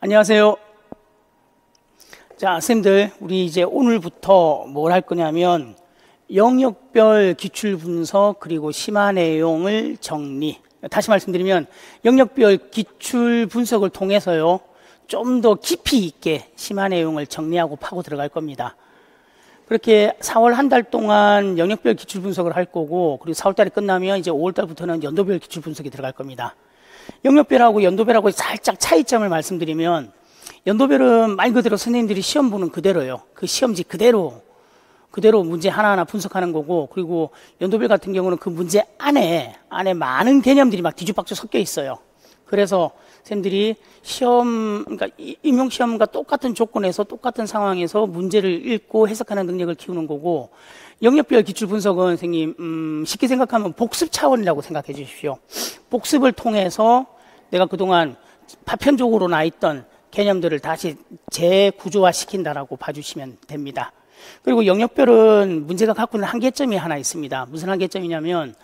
안녕하세요. 자, 선생님들, 우리 이제 오늘부터 뭘 할 거냐면 영역별 기출 분석 그리고 심화 내용을 정리. 다시 말씀드리면 영역별 기출 분석을 통해서요, 좀 더 깊이 있게 심화 내용을 정리하고 파고 들어갈 겁니다. 그렇게 4월 한 달 동안 영역별 기출 분석을 할 거고, 그리고 4월 달이 끝나면 이제 5월 달부터는 연도별 기출 분석이 들어갈 겁니다. 영역별하고 연도별하고 살짝 차이점을 말씀드리면, 연도별은 말 그대로 선생님들이 시험 보는 그대로요. 그 시험지 그대로 문제 하나하나 분석하는 거고, 그리고 연도별 같은 경우는 그 문제 안에 많은 개념들이 막 뒤죽박죽 섞여 있어요. 그래서 선생님들이 그러니까 임용시험과 똑같은 조건에서 똑같은 상황에서 문제를 읽고 해석하는 능력을 키우는 거고, 영역별 기출 분석은 선생님, 쉽게 생각하면 복습 차원이라고 생각해 주십시오. 복습을 통해서 내가 그동안 파편적으로 나 있던 개념들을 다시 재구조화 시킨다라고 봐주시면 됩니다. 그리고 영역별은 문제가 갖고 있는 한계점이 하나 있습니다. 무슨 한계점이냐면,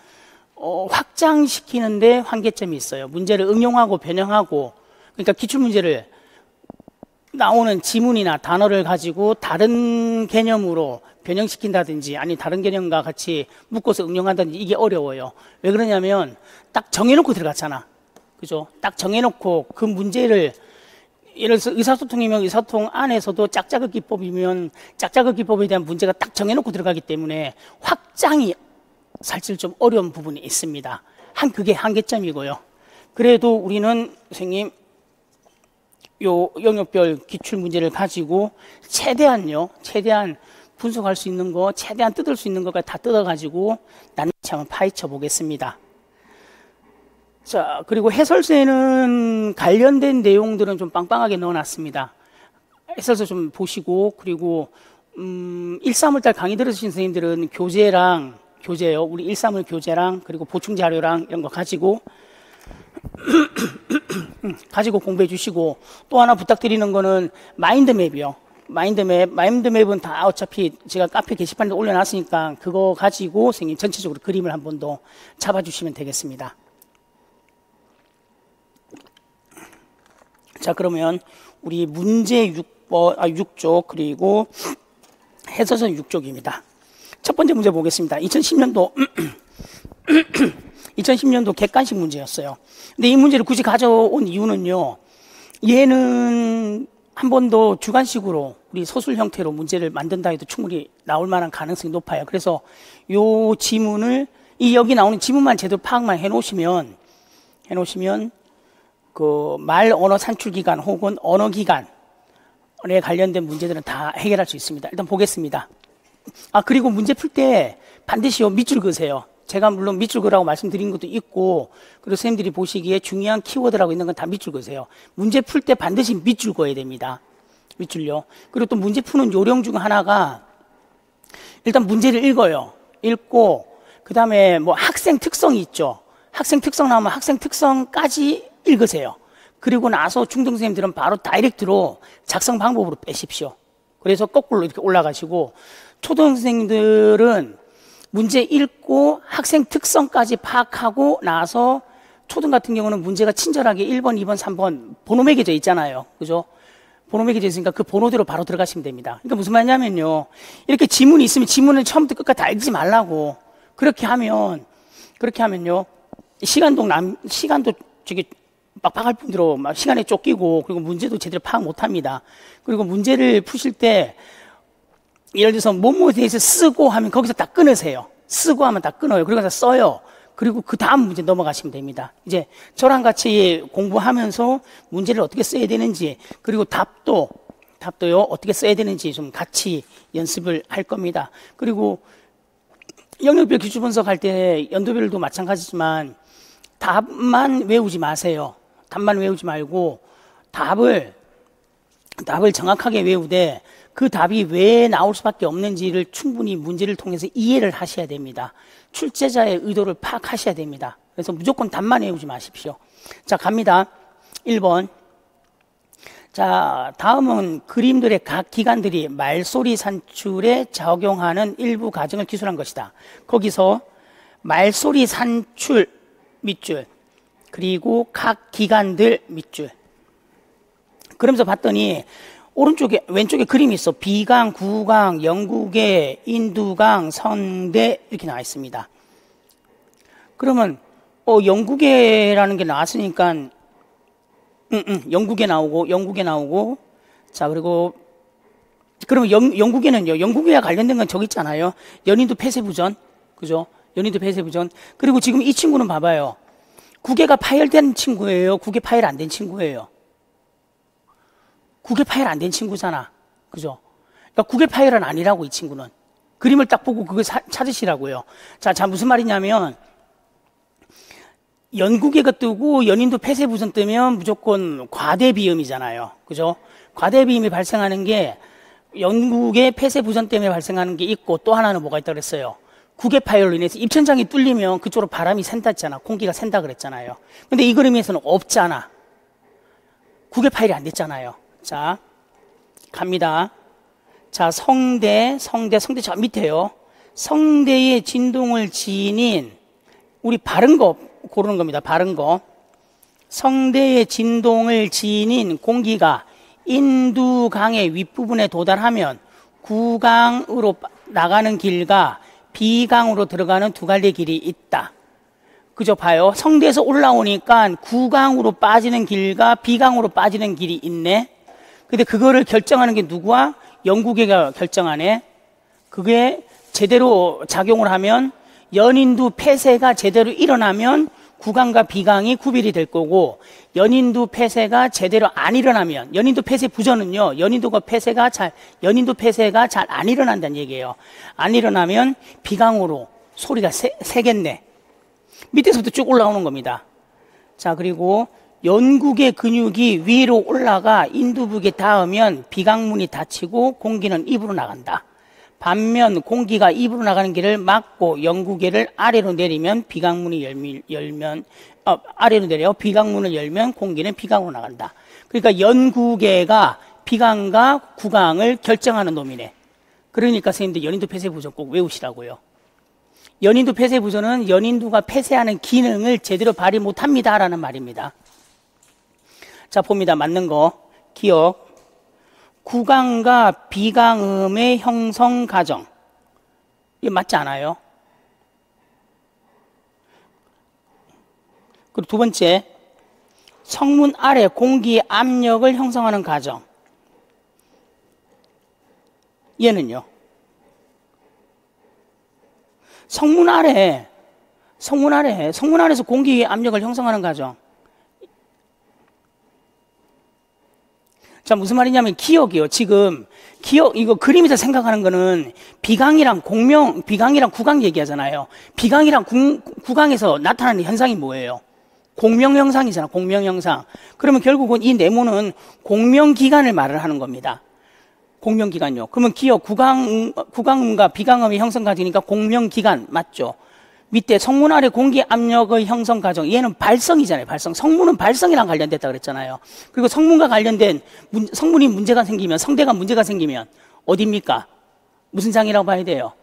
확장시키는데 한계점이 있어요. 문제를 응용하고 변형하고, 그러니까 기출문제를 나오는 지문이나 단어를 가지고 다른 개념으로 변형시킨다든지, 아니 다른 개념과 같이 묶어서 응용한다든지, 이게 어려워요. 왜 그러냐면 딱 정해놓고 들어갔잖아. 그죠? 딱 정해놓고 그 문제를, 예를 들어서 의사소통이면 의사소통 안에서도 짝짝의 기법이면 짝짝의 기법에 대한 문제가 딱 정해놓고 들어가기 때문에 확장이 사실 좀 어려운 부분이 있습니다. 그게 한계점이고요. 그래도 우리는 선생님, 요 영역별 기출 문제를 가지고 최대한 분석할 수 있는 거, 최대한 뜯을 수 있는 것까지 다 뜯어가지고 낱낱이 한번 파헤쳐 보겠습니다. 자, 그리고 해설서에는 관련된 내용들은 좀 빵빵하게 넣어놨습니다. 해설서 좀 보시고, 그리고 1, 3월달 강의 들으신 선생님들은 교재요. 우리 1, 3월 교재랑 그리고 보충 자료랑 이런 거 가지고 공부해 주시고, 또 하나 부탁드리는 거는 마인드맵이요. 마인드맵은 다 어차피 제가 카페 게시판에 올려놨으니까 그거 가지고 선생님 전체적으로 그림을 한 번 더 잡아주시면 되겠습니다. 자, 그러면 우리 문제 6쪽 그리고 해설서 6쪽입니다. 첫 번째 문제 보겠습니다. 2010년도 객관식 문제였어요. 근데 이 문제를 굳이 가져온 이유는요, 얘는 한 번 더 주관식으로 우리 서술 형태로 문제를 만든다 해도 충분히 나올 만한 가능성이 높아요. 그래서 요 지문을, 여기 나오는 지문만 제대로 파악만 해놓으시면 그 말 언어 산출 기간 혹은 언어 기간에 관련된 문제들은 다 해결할 수 있습니다. 일단 보겠습니다. 그리고 문제 풀 때 반드시 밑줄 그으세요. 제가 물론 밑줄 그으라고 말씀드린 것도 있고, 그리고 선생님들이 보시기에 중요한 키워드라고 있는 건 다 밑줄 그으세요. 문제 풀 때 반드시 밑줄 그어야 됩니다. 밑줄요. 그리고 또 문제 푸는 요령 중 하나가, 일단 문제를 읽어요. 읽고, 그 다음에 뭐 학생 특성이 있죠. 학생 특성 나오면 학생 특성까지 읽으세요. 그리고 나서 중등 선생님들은 바로 다이렉트로 작성 방법으로 빼십시오. 그래서 거꾸로 이렇게 올라가시고, 초등생들은 문제 읽고 학생 특성까지 파악하고 나서, 초등 같은 경우는 문제가 친절하게 1번, 2번, 3번 번호 매겨져 있잖아요. 그죠? 번호 매겨져 있으니까 그 번호대로 바로 들어가시면 됩니다. 그러니까 무슨 말이냐면요, 이렇게 지문이 있으면 지문을 처음부터 끝까지 다 읽지 말라고. 그렇게 하면요, 시간도 저기 빡빡할 뿐더러 막 시간에 쫓기고, 그리고 문제도 제대로 파악 못 합니다. 그리고 문제를 푸실 때, 예를 들어서 뭐뭐에 대해서 쓰고 하면 거기서 다 끊으세요. 쓰고 하면 다 끊어요. 그리고 다 써요. 그리고 그 다음 문제 넘어가시면 됩니다. 이제 저랑 같이 공부하면서 문제를 어떻게 써야 되는지, 그리고 답도요, 어떻게 써야 되는지 좀 같이 연습을 할 겁니다. 그리고 영역별 기출 분석할 때 연도별도 마찬가지지만 답만 외우지 마세요. 답만 외우지 말고 답을 정확하게 외우되, 그 답이 왜 나올 수밖에 없는지를 충분히 문제를 통해서 이해를 하셔야 됩니다. 출제자의 의도를 파악하셔야 됩니다. 그래서 무조건 답만 외우지 마십시오. 자, 갑니다. 1번. 자, 다음은 그림들의 각 기관들이 말소리 산출에 적용하는 일부 과정을 기술한 것이다. 거기서 말소리 산출 밑줄, 그리고 각 기관들 밑줄, 그러면서 봤더니 왼쪽에 그림이 있어. 비강, 구강, 영국의, 인두강, 성대 이렇게 나와 있습니다. 그러면 영국에라는 게 나왔으니까 영국에 나오고 자 그리고 그러면 영국에는요. 영국에 관련된 건 저기 있잖아요. 연인도 폐쇄부전, 그죠? 연인도 폐쇄부전. 그리고 지금 이 친구는 봐봐요. 국외가 파열된 친구예요. 국외 파열 안 된 친구예요. 국외 파열 안 된 친구잖아, 그죠? 그러니까 국외 파열은 아니라고 이 친구는. 그림을 딱 보고 그걸 찾으시라고요. 자 무슨 말이냐면 연국에가 뜨고 연인도 폐쇄부전 뜨면 무조건 과대비음이잖아요, 그죠? 과대비음이 발생하는 게 영국의 폐쇄부전 때문에 발생하는 게 있고 또 하나는 뭐가 있다고 그랬어요? 국외 파열로 인해서 입천장이 뚫리면 그쪽으로 바람이 샌다 했잖아. 공기가 샌다 그랬잖아요. 근데 이 그림에서는 없잖아. 국외 파열이 안 됐잖아요. 자, 갑니다. 자, 성대 저 밑에요. 성대의 진동을 지닌 우리 바른 거 고르는 겁니다. 바른 거. 성대의 진동을 지닌 공기가 인두강의 윗부분에 도달하면 구강으로 나가는 길과 비강으로 들어가는 두 갈래 길이 있다. 그죠? 봐요. 성대에서 올라오니까 구강으로 빠지는 길과 비강으로 빠지는 길이 있네. 근데 그거를 결정하는 게 누구야? 영국애가 결정하네. 그게 제대로 작용을 하면 연인두 폐쇄가 제대로 일어나면 구강과 비강이 구별이 될 거고, 연인두 폐쇄가 제대로 안 일어나면, 연인두 폐쇄 부전은요, 연인두 폐쇄가 잘 안 일어난다는 얘기예요. 안 일어나면 비강으로 소리가 세겠네. 밑에서부터 쭉 올라오는 겁니다. 자, 그리고 연국의 근육이 위로 올라가 인두북에 닿으면 비강문이 닫히고 공기는 입으로 나간다. 반면 공기가 입으로 나가는 길을 막고 연구개를 아래로 내리면 비강문이 아래로 내려 비강문을 열면 공기는 비강으로 나간다. 그러니까 연구개가 비강과 구강을 결정하는 놈이네. 그러니까 선생님들 연인두 폐쇄부전 꼭 외우시라고요. 연인두 폐쇄부전은 연인두가 폐쇄하는 기능을 제대로 발휘 못합니다라는 말입니다. 자, 봅니다. 맞는 거 기억. 구강과 비강음의 형성 과정. 이거 맞지 않아요? 그리고 두 번째, 성문 아래 공기 압력을 형성하는 과정. 얘는요? 성문 아래에서 공기 압력을 형성하는 과정. 자, 무슨 말이냐면 기억이요. 지금 이거 그림에서 생각하는 거는 비강이랑 구강 얘기하잖아요. 비강이랑 구강에서 나타나는 현상이 뭐예요? 공명 현상이잖아. 공명 현상. 그러면 결국은 이 네모는 공명 기관을 말을 하는 겁니다. 공명 기관요. 그러면 기억 구강음과 비강음의 형성 과정이니까 공명 기관 맞죠? 밑에 성문 아래 공기 압력의 형성 과정. 얘는 발성이잖아요. 발성. 성문은 발성이랑 관련됐다 그랬잖아요. 그리고 성문과 관련된 성문이 문제가 생기면, 성대가 문제가 생기면 어디입니까? 무슨 장이라고 봐야 돼요?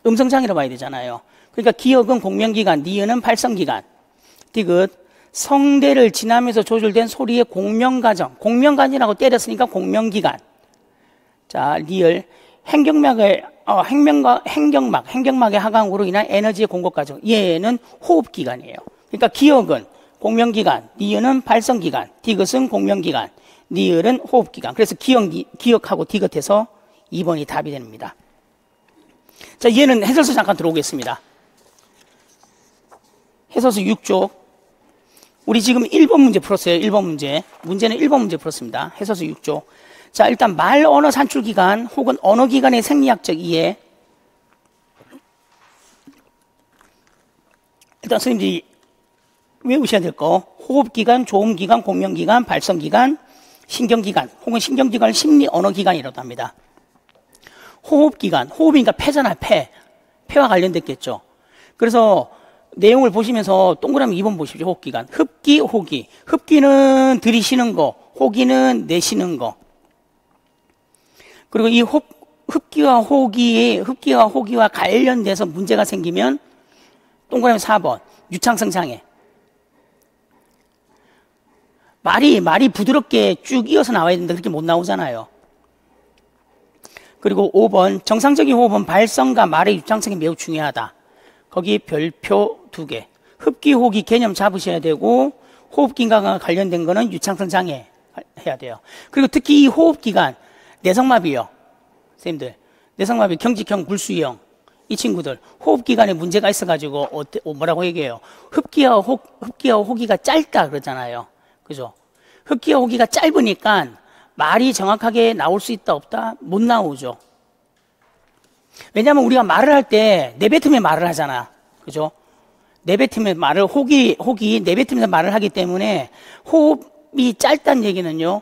음성장이라고 봐야 되잖아요. 그러니까 기억은 공명기관, 니은은 발성기관. 디귿. 성대를 지나면서 조절된 소리의 공명과정. 공명관이라고 때렸으니까 공명기관. 자, 리을. 행경막의 하강으로 인한 에너지의 공급 과정. 얘는 호흡기관이에요. 그러니까 기억은 공명기관, 니은은 발성기관, 디귿은 공명기관, 니을은 호흡기관. 그래서 기억하고 디귿해서 2번이 답이 됩니다. 자, 얘는 해설서 잠깐 들어오겠습니다. 해설서 6쪽. 우리 지금 1번 문제 풀었어요. 1번 문제. 문제는 1번 문제 풀었습니다. 해설서 6쪽. 자, 일단 말 언어 산출 기간 혹은 언어 기관의 생리학적 이해. 일단 선생님들이 외우셔야 될 거. 호흡기관, 조음기관, 공명기관, 발성기관, 신경기관 혹은 신경기관을 심리 언어기관이라고 합니다. 호흡기관, 호흡이니까 폐잖아요. 폐와 관련됐겠죠. 그래서 내용을 보시면서 동그라미 2번 보십시오. 호흡기관. 흡기, 호기. 흡기는 들이쉬는 거, 호기는 내쉬는 거. 그리고 이 흡기와 호기와 관련돼서 문제가 생기면 동그라미 4번 유창성 장애. 말이 부드럽게 쭉 이어서 나와야 되는데 그렇게 못 나오잖아요. 그리고 5번, 정상적인 호흡은 발성과 말의 유창성이 매우 중요하다. 거기 별표 2개. 흡기, 호흡기 개념 잡으셔야 되고, 호흡기관과 관련된 거는 유창성 장애 해야 돼요. 그리고 특히 이 호흡기관, 내성마비요. 선생님들, 내성마비, 경직형, 불수형. 이 친구들, 호흡기관에 문제가 있어가지고, 뭐라고 얘기해요? 흡기와 호기가 짧다 그러잖아요. 그죠? 흡기와 호기가 짧으니까 말이 정확하게 나올 수 있다, 없다? 못 나오죠. 왜냐하면 우리가 말을 할 때 내뱉으며 말을 하잖아. 그죠? 내뱉으며 말을, 호기 내뱉으면서 말을 하기 때문에 호흡이 짧다는 얘기는요,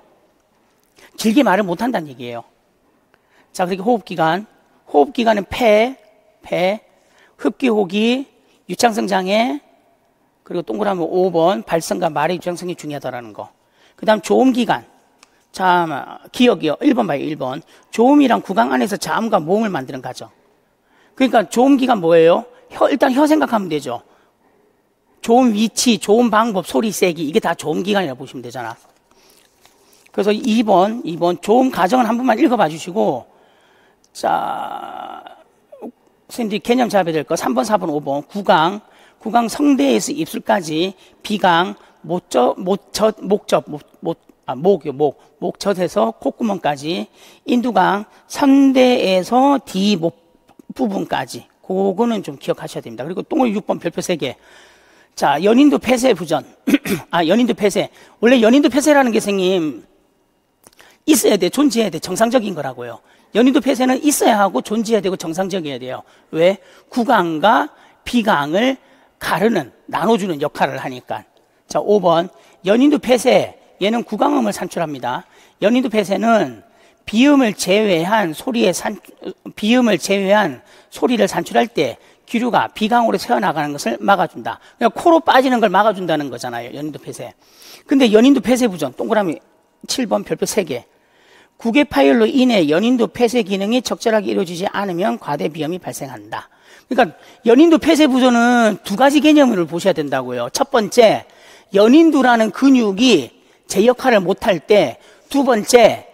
길게 말을 못 한다는 얘기예요. 자, 그렇게 호흡기관은 폐, 흡기, 호기, 유창성 장애, 그리고 동그라미 5번, 발성과 말의 유창성이 중요하다라는 거. 그 다음 조음기관. 자, 기억이요. 1번 봐요, 1번. 조음이랑 구강 안에서 자음과 모음을 만드는 과정. 그러니까 조음기관 뭐예요? 일단 혀 생각하면 되죠. 조음 위치, 조음 방법, 소리 세기, 이게 다 조음기관이라고 보시면 되잖아. 그래서 2번 조음 과정을 한 번만 읽어봐 주시고, 자, 선생님들이 개념 잡아야 될 거 3번, 4번, 5번. 구강 성대에서 입술까지, 비강, 목젖에서 콧구멍까지, 인두강, 선대에서 뒤 부분까지. 그거는 좀 기억하셔야 됩니다. 그리고 동그라미 6번 별표 3개. 자, 연인두 폐쇄 부전. 연인두 폐쇄. 원래 연인두 폐쇄라는 게 선생님, 있어야 돼, 존재해야 돼. 정상적인 거라고요. 연인두 폐쇄는 있어야 하고 존재해야 되고 정상적이어야 돼요. 왜? 구강과 비강을 가르는, 나눠주는 역할을 하니까. 자, 5번. 연인두 폐쇄. 얘는 구강음을 산출합니다. 연인두 폐쇄는 비음을 제외한 소리를 산출할 때 기류가 비강으로 새어나가는 것을 막아준다. 그러니까 코로 빠지는 걸 막아준다는 거잖아요. 연인두 폐쇄. 근데 연인두 폐쇄 부전, 동그라미 7번 별표 3개. 구개 파열로 인해 연인두 폐쇄 기능이 적절하게 이루어지지 않으면 과대 비염이 발생한다. 그러니까 연인두 폐쇄 부전은 두 가지 개념을 보셔야 된다고요. 첫 번째, 연인두라는 근육이 제 역할을 못할 때, 두 번째,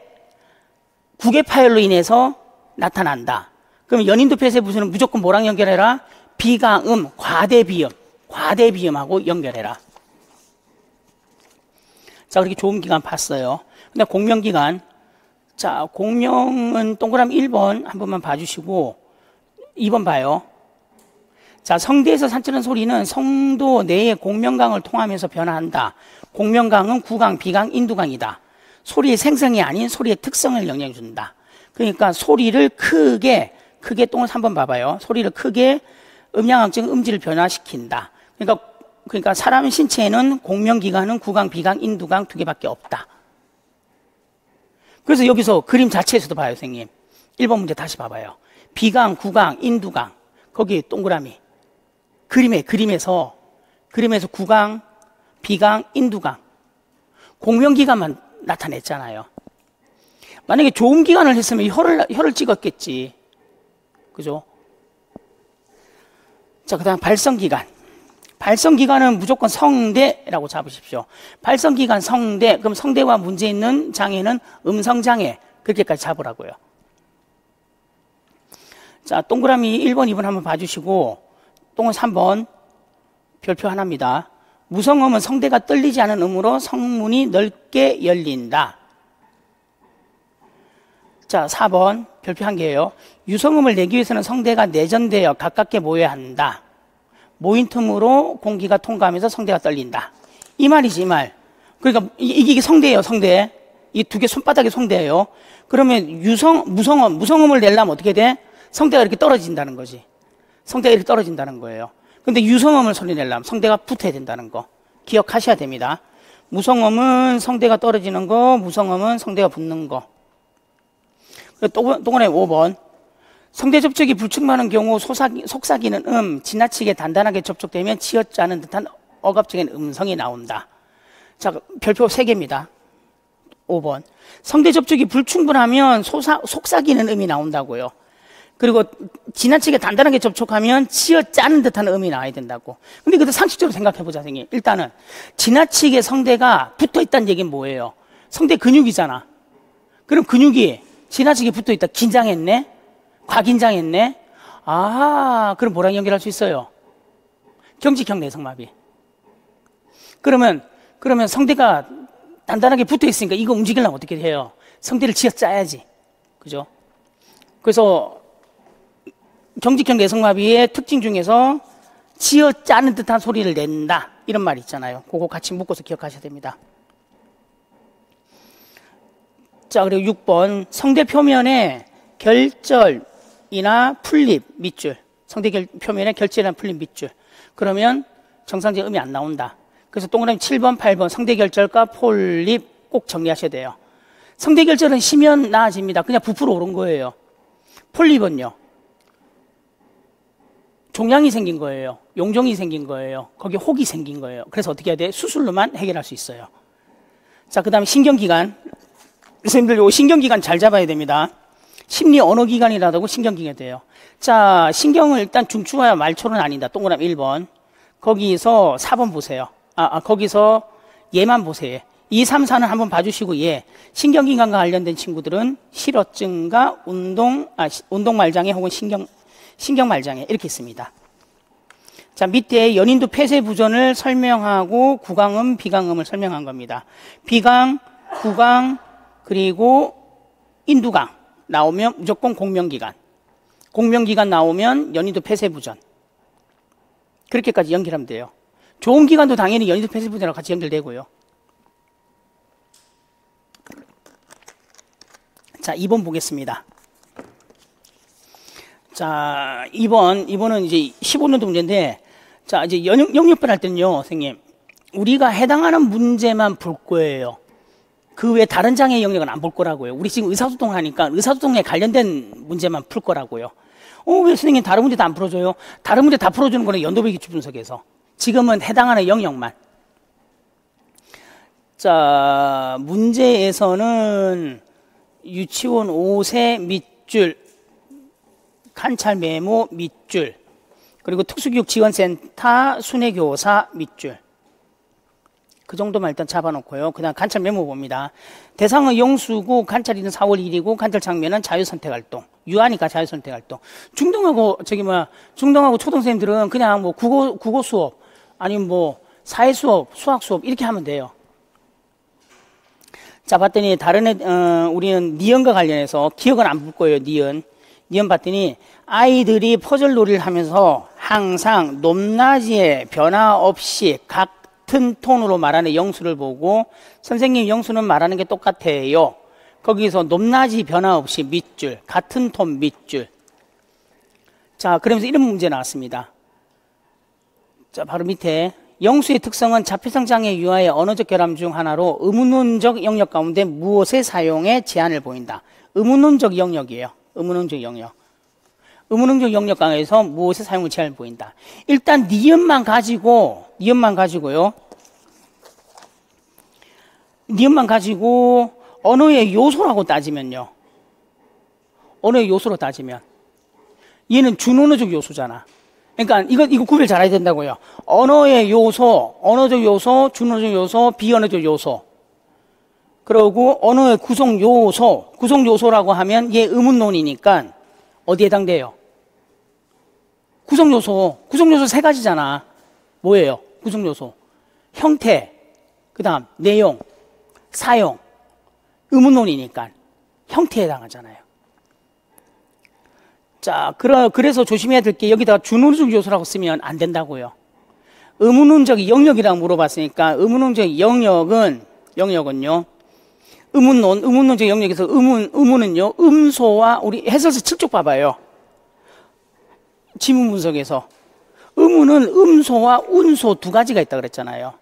구개 파열로 인해서 나타난다. 그럼 연인두 폐쇄 부전은 무조건 뭐랑 연결해라? 비강음, 과대비염하고 연결해라. 자, 그렇게 조음기관 봤어요. 근데 공명기관. 자, 공명은 동그라미 1번 한 번만 봐주시고, 2번 봐요. 자, 성대에서 산출하는 소리는 성도 내의 공명강을 통하면서 변화한다. 공명강은 구강, 비강, 인두강이다. 소리의 생성이 아닌 소리의 특성을 영향해 준다. 그러니까 소리를 크게 동을 3번 봐봐요. 소리를 크게 음양학적 음질을 변화시킨다. 그러니까 사람 신체에는 공명기관은 구강, 비강, 인두강 2개밖에 없다. 그래서 여기서 그림 자체에서도 봐요, 선생님. 1번 문제 다시 봐봐요. 비강, 구강, 인두강. 거기 동그라미. 그림에서 구강, 비강, 인두강. 공명기관만 나타냈잖아요. 만약에 조음기관을 했으면 혀를 찍었겠지. 그죠? 자, 그 다음 발성기관. 발성기관은 무조건 성대라고 잡으십시오. 발성기관 성대, 그럼 성대와 문제 있는 장애는 음성장애. 그렇게까지 잡으라고요. 자, 동그라미 1번, 2번 한번 봐주시고, 동은 3번, 별표 하나입니다. 무성음은 성대가 떨리지 않은 음으로 성문이 넓게 열린다. 자, 4번, 별표 한 개예요. 유성음을 내기 위해서는 성대가 내전되어 가깝게 모여야 한다. 모인 틈으로 공기가 통과하면서 성대가 떨린다. 이 말이지, 이 말. 그러니까 이게 성대예요, 성대. 이 두 개 손바닥이 성대예요. 그러면 무성음을 내려면 어떻게 돼? 성대가 이렇게 떨어진다는 거지. 성대가 이렇게 떨어진다는 거예요. 근데 유성음을 소리 내려면 성대가 붙어야 된다는 거. 기억하셔야 됩니다. 무성음은 성대가 떨어지는 거, 무성음은 성대가 붙는 거. 동그라미 5번. 성대 접촉이 불충만한 경우 속삭이는 지나치게 단단하게 접촉되면 치어지 않은 듯한 억압적인 음성이 나온다. 자, 별표 3개입니다. 5번. 성대 접촉이 불충분하면 속삭이는 음이 나온다고요. 그리고 지나치게 단단하게 접촉하면 치어 짜는 듯한 음이 나와야 된다고. 근데 그것도 상식적으로 생각해보자, 선생님. 일단은 지나치게 성대가 붙어있다는 얘기는 뭐예요? 성대 근육이잖아. 그럼 근육이 지나치게 붙어있다. 긴장했네? 과긴장했네? 아, 그럼 뭐랑 연결할 수 있어요? 경직형 내성마비. 그러면 성대가 단단하게 붙어있으니까 이거 움직이려면 어떻게 해요? 성대를 쥐어 짜야지. 그죠? 그래서 경직형 내성마비의 특징 중에서 쥐어 짜는 듯한 소리를 낸다. 이런 말 있잖아요. 그거 같이 묶어서 기억하셔야 됩니다. 자, 그리고 6번. 성대 표면에 결절이나 풀립, 밑줄. 성대 표면에 결절이나 풀립, 밑줄. 그러면 정상적인 음이 안 나온다. 그래서 동그라미 7번, 8번 성대 결절과 폴립 꼭 정리하셔야 돼요. 성대 결절은 쉬면 나아집니다. 그냥 부풀어 오른 거예요. 폴립은요, 종양이 생긴 거예요. 용종이 생긴 거예요. 거기에 혹이 생긴 거예요. 그래서 어떻게 해야 돼? 수술로만 해결할 수 있어요. 자, 그 다음에 신경기관. 선생님들 요 신경기관 잘 잡아야 됩니다. 심리 언어기관이라고 신경기관이 돼요. 자, 신경을 일단 중추와 말초는 아니다. 동그라미 1번. 거기서 4번 보세요. 거기서 얘만 보세요. 2, 3, 4는 한번 봐주시고, 신경기관과 관련된 친구들은 실어증과 운동말장애 혹은 신경말장애 이렇게 있습니다. 자, 밑에 연인두 폐쇄부전을 설명하고 구강음, 비강음을 설명한 겁니다. 비강, 구강, 그리고 인두강 나오면 무조건 공명기관. 공명기관 나오면 연인두 폐쇄부전. 그렇게까지 연결하면 돼요. 좋은 기관도 당연히 연인두 폐쇄부전하고 같이 연결되고요. 자, 2번 보겠습니다. 자, 2번은 이제 15년도 문제인데, 자, 이제 영역별 할 때는요, 선생님, 우리가 해당하는 문제만 볼 거예요. 그 외에 다른 장애 영역은 안 볼 거라고요. 우리 지금 의사소통 하니까 의사소통에 관련된 문제만 풀 거라고요. 왜 선생님 다른 문제 다 안 풀어줘요? 다른 문제 다 풀어주는 거는 연도별 기출 분석에서. 지금은 해당하는 영역만. 자, 문제에서는 유치원 5세 밑줄, 관찰 메모 밑줄, 그리고 특수교육 지원센터 순회교사 밑줄. 그 정도만 일단 잡아놓고요. 그 다음 관찰 메모 봅니다. 대상은 영수고 관찰일은 4월 1일이고 관찰 장면은 자유선택활동. 유아니까 자유선택활동. 중등하고 초등생들은 그냥 뭐 국어 수업 아니면 뭐 사회 수업, 수학 수업 이렇게 하면 돼요. 자, 봤더니 우리는 니은과 관련해서 기억은 안 볼 거예요. 니은 봤더니 아이들이 퍼즐 놀이를 하면서 항상 높낮이의 변화 없이 같은 톤으로 말하는 영수를 보고 선생님 영수는 말하는 게 똑같아요. 거기서 높낮이 변화 없이 밑줄, 같은 톤 밑줄. 자, 그러면서 이런 문제 나왔습니다. 자, 바로 밑에 영수의 특성은 자폐성 장애 유아의 언어적 결함 중 하나로 의문론적 영역 가운데 무엇의 사용에 제한을 보인다. 의문론적 영역이에요. 의문론적 영역. 의문론적 영역 강에서 무엇의 사용을 제한을 보인다. 일단 니은만 가지고요. 니은만 가지고 언어의 요소라고 따지면요. 언어의 요소로 따지면 얘는 준언어적 요소잖아. 그러니까 이거 구별 잘해야 된다고요. 언어의 요소, 언어적 요소, 준언어적 요소, 비언어적 요소. 그리고 언어의 구성 요소라고 하면 얘 의문론이니까 어디에 해당돼요? 구성 요소 3가지잖아. 뭐예요? 구성 요소. 형태, 그다음 내용, 사용. 의문론이니까 형태에 해당하잖아요. 자, 그래서 조심해야 될 게 여기다가 준언어적 요소라고 쓰면 안 된다고요. 의문론적 영역이라고 물어봤으니까 의문론적 영역은요. 의문론적 영역에서 의문은요. 음소와 우리 해설서 7쪽 봐봐요. 지문 분석에서 의문은 음소와 운소 2가지가 있다 그랬잖아요.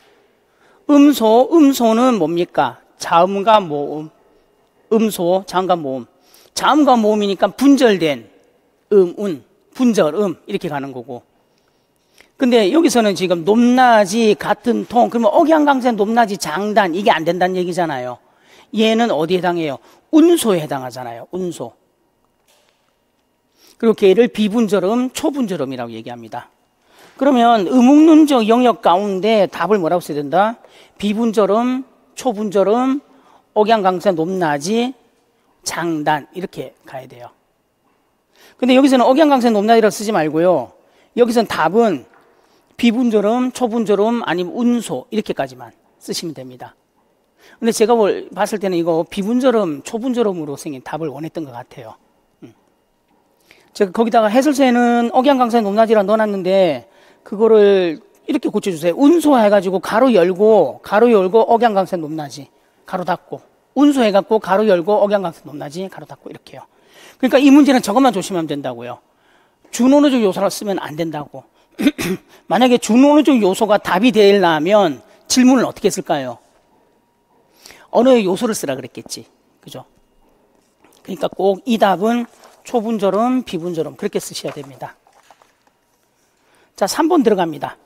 음소는 뭡니까? 자음과 모음. 음소, 자음과 모음. 자음과 모음이니까 분절된 분절음 이렇게 가는 거고. 근데 여기서는 지금 높낮이 같은 통, 그러면 억양강세 높낮이 장단 이게 안 된다는 얘기잖아요. 얘는 어디에 해당해요? 운소에 해당하잖아요. 운소. 그리고 걔를 비분절음, 초분절음이라고 얘기합니다. 그러면 의문문적 영역 가운데 답을 뭐라고 써야 된다? 비분절음, 초분절음, 억양강세 높낮이, 장단 이렇게 가야 돼요. 근데 여기서는 억양강세 높낮이라고 쓰지 말고요. 여기서는 답은 비분절음, 초분절음 아니면 운소 이렇게까지만 쓰시면 됩니다. 근데 제가 봤을 때는 이거 비분절음, 초분절음으로 생긴 답을 원했던 것 같아요. 제가 거기다가 해설서에는 억양강세 높낮이라 넣어놨는데 그거를 이렇게 고쳐주세요. 운소 해가지고 가로 열고 억양강세 높낮이 가로 닫고, 운소 해갖고 가로 열고 억양강세 높낮이 가로 닫고 이렇게요. 그러니까 이 문제는 저것만 조심하면 된다고요. 준언어적 요소를 쓰면 안 된다고. 만약에 준언어적 요소가 답이 되려면 질문을 어떻게 쓸까요? 언어의 요소를 쓰라 그랬겠지. 그죠? 그러니까 꼭 이 답은 초분절음, 비분절음 그렇게 쓰셔야 됩니다. 자, 3번 들어갑니다.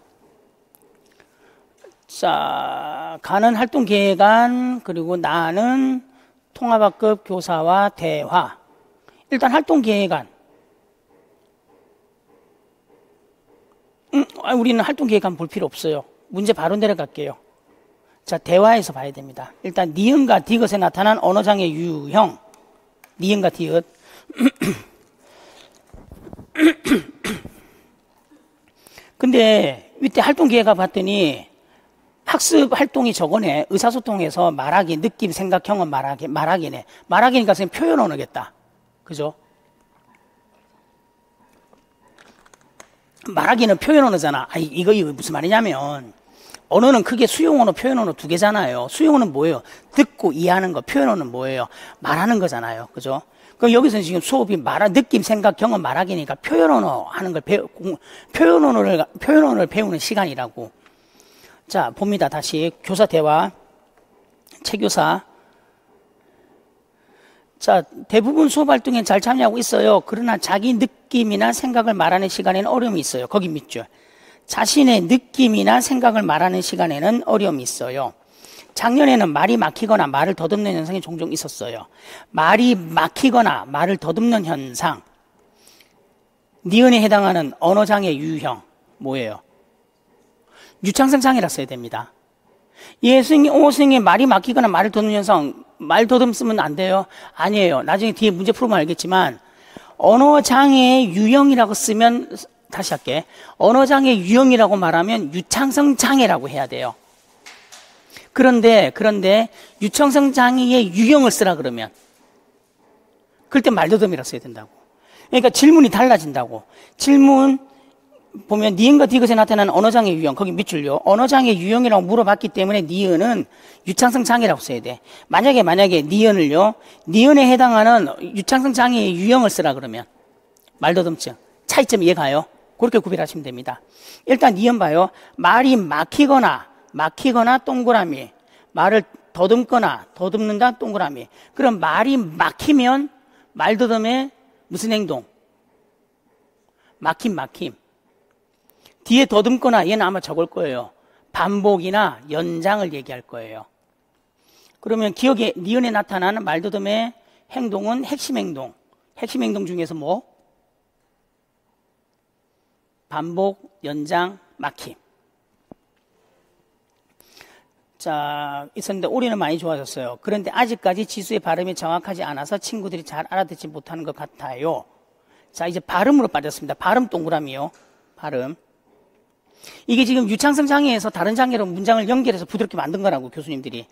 자, 가는 활동계획안, 그리고 나는 통합학급 교사와 대화. 일단 활동계획안. 우리는 활동계획안 볼 필요 없어요. 문제 바로 내려갈게요. 자, 대화에서 봐야 됩니다. 일단 니은과 디귿에 나타난 언어장애 유형. 니은과 디귿. 근데 이때 활동계획안 봤더니 학습 활동이 저거네. 의사소통에서 말하기, 느낌, 생각, 경험, 말하기네. 말하기니까 선생님 표현 언어겠다. 그죠? 말하기는 표현 언어잖아. 이거 무슨 말이냐면, 언어는 크게 수용 언어, 표현 언어 두 개잖아요. 수용 언어는 뭐예요? 듣고 이해하는 거. 표현 언어는 뭐예요? 말하는 거잖아요. 그죠? 그럼 여기서는 지금 수업이 느낌, 생각, 경험, 말하기니까 표현 언어 하는 걸 표현 언어를 배우는 시간이라고. 자, 봅니다. 다시. 교사 대화. 체교사. 자, 대부분 수업 활동에 잘 참여하고 있어요. 그러나 자기 느낌이나 생각을 말하는 시간에는 어려움이 있어요. 거기 밑줄. 자신의 느낌이나 생각을 말하는 시간에는 어려움이 있어요. 작년에는 말이 막히거나 말을 더듬는 현상이 종종 있었어요. 말이 막히거나 말을 더듬는 현상. 니은에 해당하는 언어장애 유형. 뭐예요? 유창성 장애라 써야 됩니다. 예, 선생님, 말이 막히거나 말을 더듬는 현상, 말 더듬으면 안 돼요? 아니에요. 나중에 뒤에 문제 풀면 알겠지만, 언어장애 유형이라고 쓰면, 다시 할게. 언어장애 유형이라고 말하면 유창성 장애라고 해야 돼요. 그런데, 유창성 장애의 유형을 쓰라 그러면, 그럴 때 말더듬이라 써야 된다고. 그러니까 질문이 달라진다고. 질문, 보면 니은과 디귿에 나타나는 언어장애 유형, 거기 밑줄요. 언어장애 유형이라고 물어봤기 때문에 니은은 유창성 장애라고 써야 돼. 만약에 니은을요, 니은에 해당하는 유창성 장애의 유형을 쓰라 그러면 말더듬증, 차이점 이해가요? 그렇게 구별하시면 됩니다. 일단 니은 봐요. 말이 막히거나 동그라미, 말을 더듬는다 동그라미. 그럼 말이 막히면 말더듬의 무슨 행동? 막힘. 뒤에 더듬거나 얘는 아마 적을 거예요. 반복이나 연장을 얘기할 거예요. 그러면 기억에 니은에 나타나는 말더듬의 행동은 핵심 행동 중에서 뭐? 반복, 연장, 막힘. 자, 있었는데 올해는 많이 좋아졌어요. 그런데 아직까지 지수의 발음이 정확하지 않아서 친구들이 잘 알아듣지 못하는 것 같아요. 자, 이제 발음으로 빠졌습니다. 발음 동그라미요. 발음. 이게 지금 유창성 장애에서 다른 장애로 문장을 연결해서 부드럽게 만든 거라고, 교수님들이.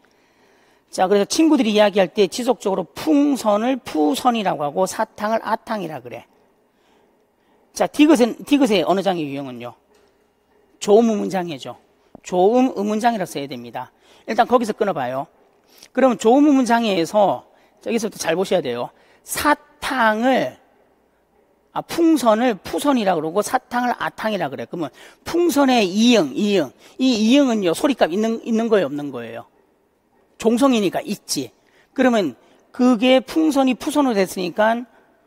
자, 그래서 친구들이 이야기할 때 지속적으로 풍선을 푸선이라고 하고 사탕을 아탕이라 그래. 자, 디귿의 언어장애 유형은요. 조음 의문장애죠. 조음 의문장애라고 써야 됩니다. 일단 거기서 끊어봐요. 그러면 조음 의문장애에서 여기서부터 잘 보셔야 돼요. 풍선을 푸선이라고 그러고 사탕을 아탕이라고 그래. 그러면 풍선의 이응. 이 이응은요, 소리값 있는 거예요, 없는 거예요? 종성이니까 있지. 그러면 그게 풍선이 푸선으로 됐으니까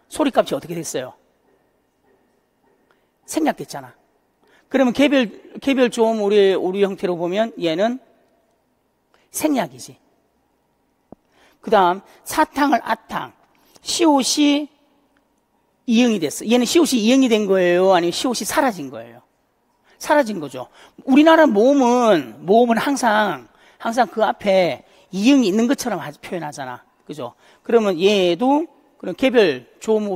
소리값이 어떻게 됐어요? 생략됐잖아. 그러면 개별 조음 우리 형태로 보면 얘는 생략이지. 그 다음 사탕을 아탕. 시옷이 이응이 됐어. 얘는 시옷이 이응이 된 거예요? 아니면 시옷이 사라진 거예요? 사라진 거죠. 우리나라 모음은 항상 그 앞에 이응이 있는 것처럼 표현하잖아. 그죠? 그러면 얘도, 그럼 개별 조음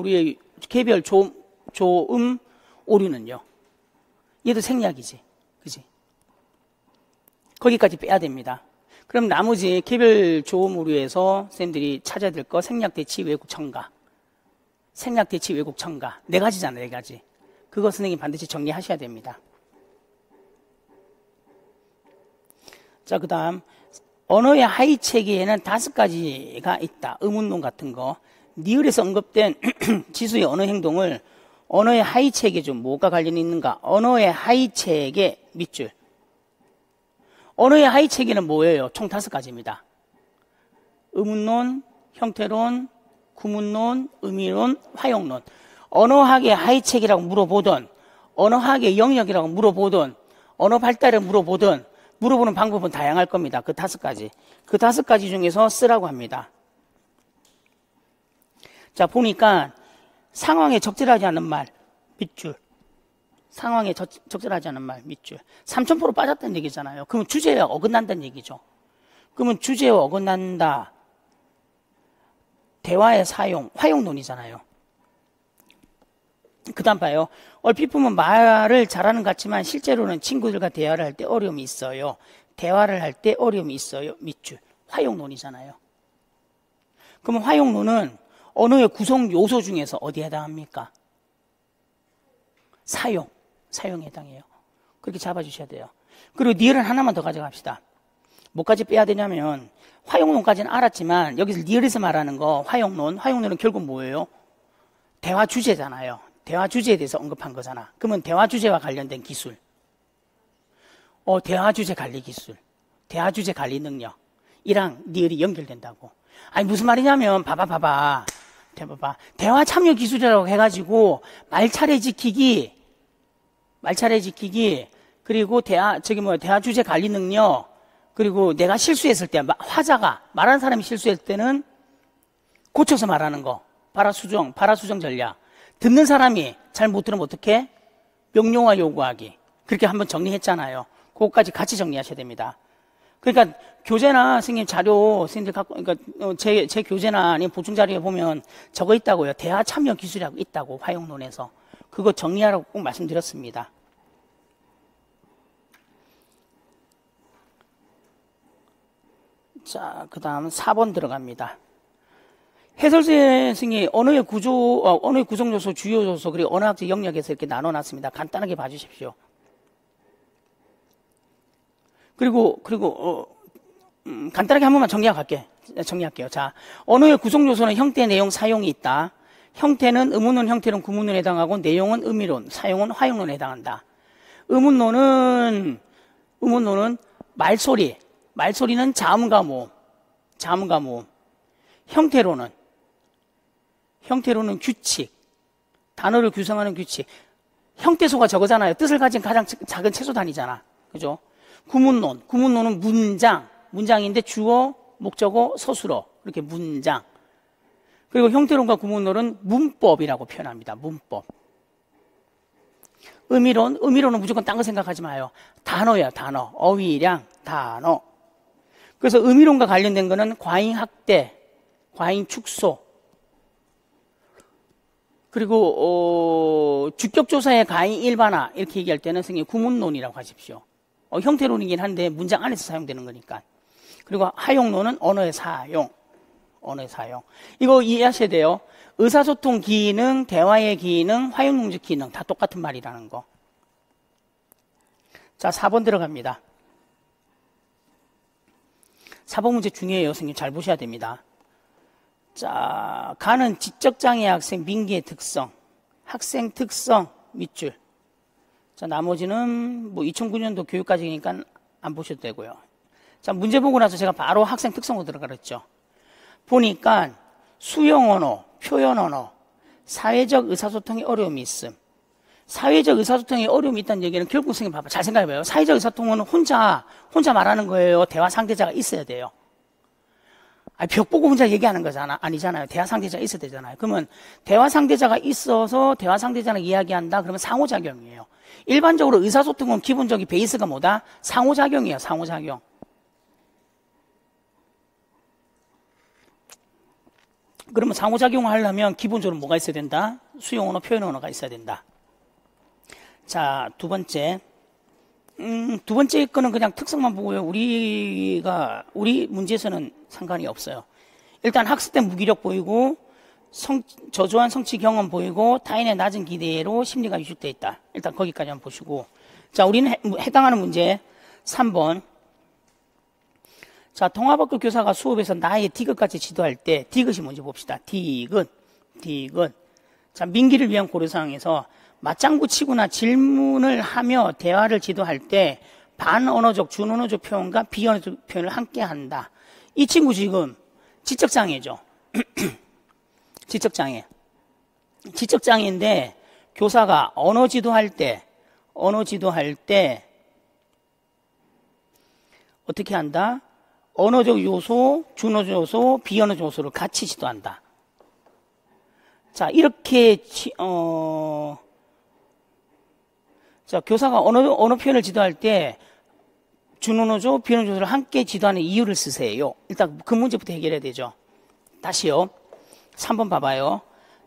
오류는요? 얘도 생략이지. 그지? 거기까지 빼야 됩니다. 그럼 나머지 개별 조음 오류에서 선생님들이 찾아야 될 거 생략, 대치, 왜곡, 첨가. 생략, 대치, 왜곡, 첨가. 네 가지잖아, 네 가지. 그거 선생님 반드시 정리하셔야 됩니다. 자, 그 다음. 언어의 하위 체계에는 5가지가 있다. 의문론 같은 거. 니을에서 언급된 지수의 언어 행동을 언어의 하위 체계 중 뭐가 관련이 있는가? 언어의 하위 체계 밑줄. 언어의 하위 체계는 뭐예요? 총 5가지입니다. 의문론, 형태론, 구문론, 의미론, 화용론. 언어학의 하위 체계라고 물어보든, 언어학의 영역이라고 물어보든, 언어 발달을 물어보든, 물어보는 방법은 다양할 겁니다. 그 5가지. 그 5가지 중에서 쓰라고 합니다. 자, 보니까 상황에 적절하지 않은 말, 밑줄. 상황에 적절하지 않은 말, 밑줄. 3000% 빠졌다는 얘기잖아요. 그러면 주제에 어긋난다는 얘기죠. 그러면 주제에 어긋난다. 대화의 사용, 화용론이잖아요. 그 다음 봐요. 얼핏 보면 말을 잘하는 것 같지만 실제로는 친구들과 대화를 할 때 어려움이 있어요. 대화를 할 때 어려움이 있어요. 밑줄. 화용론이잖아요. 그러면 화용론은 언어의 구성 요소 중에서 어디에 해당합니까? 사용에 해당해요. 그렇게 잡아주셔야 돼요. 그리고 니을은 하나만 더 가져갑시다. 뭐까지 빼야 되냐면 화용론까지는 알았지만 여기서 니을에서 말하는 거 화용론은 결국 뭐예요? 대화 주제잖아요. 대화 주제에 대해서 언급한 거잖아. 그러면 대화 주제와 관련된 기술. 대화 주제 관리 기술. 대화 주제 관리 능력. 이랑 니을이 연결된다고. 아니 무슨 말이냐면 봐봐. 대화 참여 기술이라고 해가지고 말차례 지키기 그리고 대화 주제 관리 능력 그리고 내가 실수했을 때 화자가 말하는 사람이 실수했을 때는 고쳐서 말하는 거. 발화수정 전략. 듣는 사람이 잘 못 들으면 어떻게? 명료화 요구하기. 그렇게 한번 정리했잖아요. 그거까지 같이 정리하셔야 됩니다. 그러니까 교재나 선생님 자료 선생님들 갖고 그러니까 제 교재나 아니면 보충 자료에 보면 적어 있다고요. 대화 참여 기술이라고 있다고 화용론에서. 그거 정리하라고 꼭 말씀드렸습니다. 자, 그다음 4번 들어갑니다. 해설세 선생님이 언어의 구성 요소, 주요 요소, 그리고 언어학적 영역에서 이렇게 나눠놨습니다. 간단하게 봐주십시오. 그리고 간단하게 한 번만 정리할게요. 자, 언어의 구성 요소는 형태, 내용, 사용이 있다. 형태는 의문론, 형태론, 구문론에 해당하고 내용은 의미론, 사용은 화용론에 해당한다. 의문론은 말소리는 자음과 모음. 형태로는 규칙, 단어를 구성하는 규칙. 형태소가 저거잖아요. 뜻을 가진 가장 작은 채소 단위잖아. 그죠? 구문론은 문장인데 주어, 목적어, 서술어. 이렇게 문장. 그리고 형태론과 구문론은 문법이라고 표현합니다. 문법. 의미론은 무조건 딴 거 생각하지 마요. 단어야, 단어. 어휘량, 단어. 그래서 의미론과 관련된 거는 과잉 학대, 과잉 축소, 그리고 주격조사의 과잉 일반화 이렇게 얘기할 때는 선생님 구문론이라고 하십시오. 형태론이긴 한데 문장 안에서 사용되는 거니까. 그리고 화용론은 언어의 사용. 이거 이해하셔야 돼요. 의사소통 기능, 대화의 기능, 화용론적 기능 다 똑같은 말이라는 거. 자, 4번 들어갑니다. 4번 문제 중요해요. 선생님 잘 보셔야 됩니다. 자, 가는 지적장애 학생 민기의 특성, 학생 특성 밑줄. 자, 나머지는 2009년도 교육과정이니까 안 보셔도 되고요. 자, 문제 보고 나서 제가 바로 학생 특성으로 들어가랬죠. 보니까 수용 언어, 표현 언어, 사회적 의사소통에 어려움이 있음. 사회적 의사소통에 어려움이 있다는 얘기는 결국 선생님 봐봐. 잘 생각해봐요. 사회적 의사소통은 혼자 말하는 거예요. 대화 상대자가 있어야 돼요. 벽 보고 혼자 얘기하는 거잖아. 아니잖아요. 대화 상대자가 있어야 되잖아요. 그러면 대화 상대자가 있어서 대화 상대자랑 이야기한다. 그러면 상호작용이에요. 일반적으로 의사소통은 기본적인 베이스가 뭐다? 상호작용이에요. 상호작용. 그러면 상호작용을 하려면 기본적으로 뭐가 있어야 된다? 수용 언어, 표현 언어가 있어야 된다. 자, 두 번째 거는 그냥 특성만 보고요. 우리 문제에서는 상관이 없어요. 일단 학습된 무기력 보이고, 저조한 성취 경험 보이고, 타인의 낮은 기대로 심리가 위축되어 있다. 일단 거기까지 한번 보시고. 자, 우리는 해당하는 문제 3번. 자, 통합학교 교사가 수업에서 나의 디귿까지 지도할 때, 디귿이 뭔지 봅시다. 디귿. 자, 민기를 위한 고려사항에서 맞장구 치거나 질문을 하며 대화를 지도할 때 반언어적, 준언어적 표현과 비언어적 표현을 함께 한다. 이 친구 지금 지적장애죠. 지적장애인데 교사가 언어 지도할 때 어떻게 한다? 언어적 요소, 준어적 요소, 비언어적 요소를 같이 지도한다. 자, 이렇게 자, 교사가 언어 표현을 지도할 때 준언어조, 비언어조 요소를 함께 지도하는 이유를 쓰세요. 일단 그 문제부터 해결해야 되죠. 다시요. 3번 봐봐요.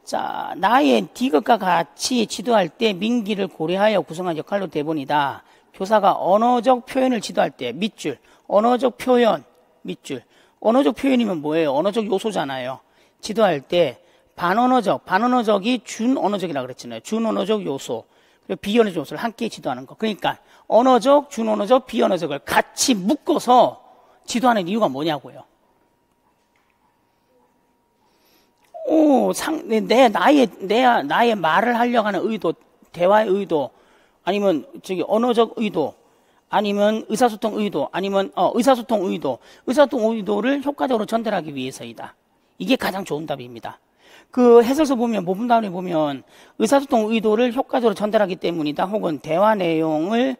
자, 나의 디귿과 같이 지도할 때 민기를 고려하여 구성한 역할로 대본이다. 교사가 언어적 표현을 지도할 때 밑줄, 언어적 표현, 밑줄. 언어적 표현이면 뭐예요? 언어적 요소잖아요. 지도할 때 반언어적이 준언어적이라고 그랬잖아요. 준언어적 요소, 그리고 비언어적 요소를 함께 지도하는 거. 그러니까 언어적, 준언어적, 비언어적을 같이 묶어서 지도하는 이유가 뭐냐고요. 나의 말을 하려고 하는 의도, 대화의 의도, 아니면 언어적 의도, 아니면 의사소통 의도, 아니면 의사소통 의도를 효과적으로 전달하기 위해서이다. 이게 가장 좋은 답입니다. 그 해설서 보면, 모분단에 보면 의사소통 의도를 효과적으로 전달하기 때문이다. 혹은 대화 내용을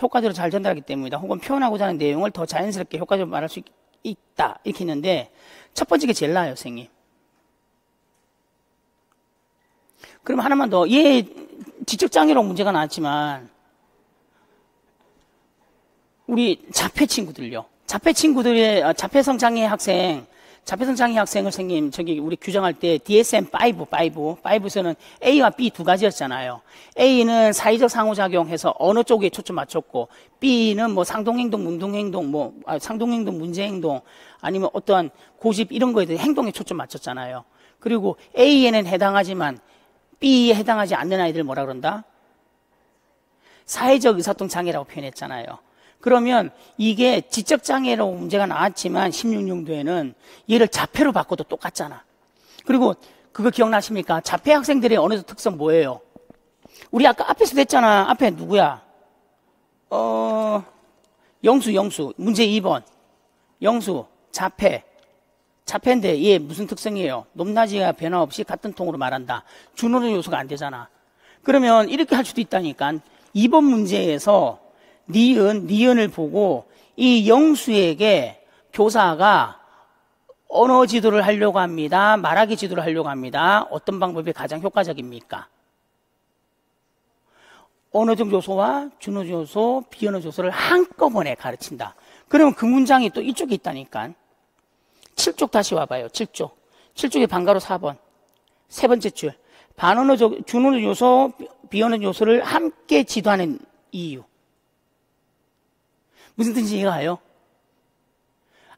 효과적으로 잘 전달하기 때문이다. 혹은 표현하고자 하는 내용을 더 자연스럽게 효과적으로 말할 수 있다. 이렇게 있는데 첫 번째가 제일 나아요, 선생님. 그럼 하나만 더. 얘 지적장애로 문제가 나왔지만 우리 자폐 친구들요. 자폐성 장애 학생을 선생님 우리 규정할 때 DSM-5에서는 A와 B 두 가지였잖아요. A는 사회적 상호작용해서 어느 쪽에 초점 맞췄고, B는 뭐 상동행동, 문동행동, 상동행동, 문제행동, 아니면 어떠한 고집 이런 거에 대해 행동에 초점 맞췄잖아요. 그리고 A에는 해당하지만 B에 해당하지 않는 아이들 뭐라 그런다? 사회적 의사소통 장애라고 표현했잖아요. 그러면 이게 지적장애로 문제가 나왔지만 16년도에는 얘를 자폐로 바꿔도 똑같잖아. 그리고 그거 기억나십니까? 자폐 학생들의 언어적 특성 뭐예요? 우리 아까 앞에서 됐잖아. 앞에 누구야? 영수. 문제 2번. 영수, 자폐인데 얘 무슨 특성이에요? 높낮이가 변화 없이 같은 통으로 말한다. 준어적 요소가 안 되잖아. 그러면 이렇게 할 수도 있다니까. 2번 문제에서 니은을 보고 이 영수에게 교사가 언어 지도를 하려고 합니다. 말하기 지도를 하려고 합니다. 어떤 방법이 가장 효과적입니까? 언어적 요소와 준어적 요소, 비언어적 요소를 한꺼번에 가르친다. 그러면 그 문장이 또 이쪽에 있다니까. 7쪽 다시 와봐요. 7쪽의 방가로 4번. 세 번째 줄. 반언어적, 준어적 요소, 비언어적 요소를 함께 지도하는 이유. 무슨 뜻인지 이해가요?